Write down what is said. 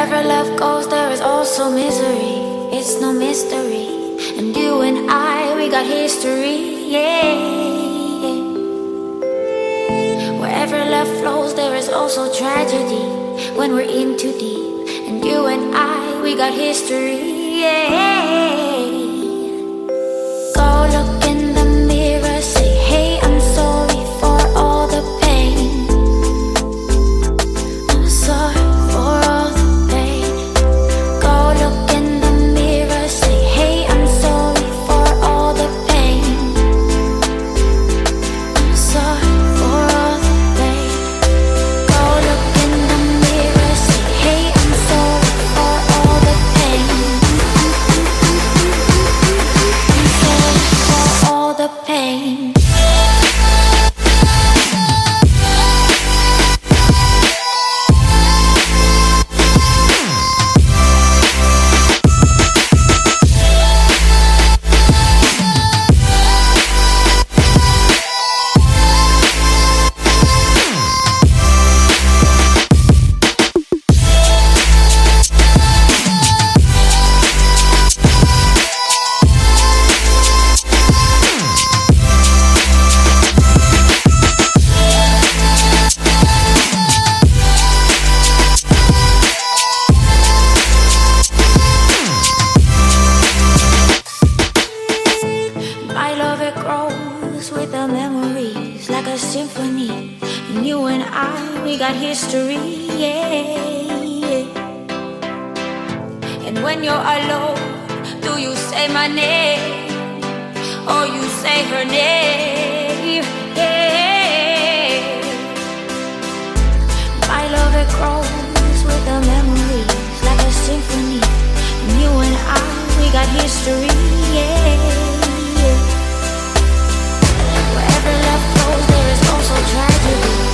Wherever love goes, there is also misery. It's no mystery. And you and I, we got history, yeah. Wherever love flows, there is also tragedy. When we're in too deep, and you and I, we got history, yeah. Go look in the mirror, say, hey, I'm sorry for all the pain. I'm sorry for all the pain. Go look in the mirror, say, hey, I'm sorry for all the pain. I'm sorry for all the pain. Go look in the mirror, say, hey, I'm sorry for all the pain. I'm sorry for all the pain. My love, it grows with the memories like a symphony. And you and I, we got history, yeah. And when you're alone, do you say my name or you say her name? Yeah. My love, it grows with the memories like a symphony. And you and I, we got history, yeah. Wherever love flows, there is also tragedy.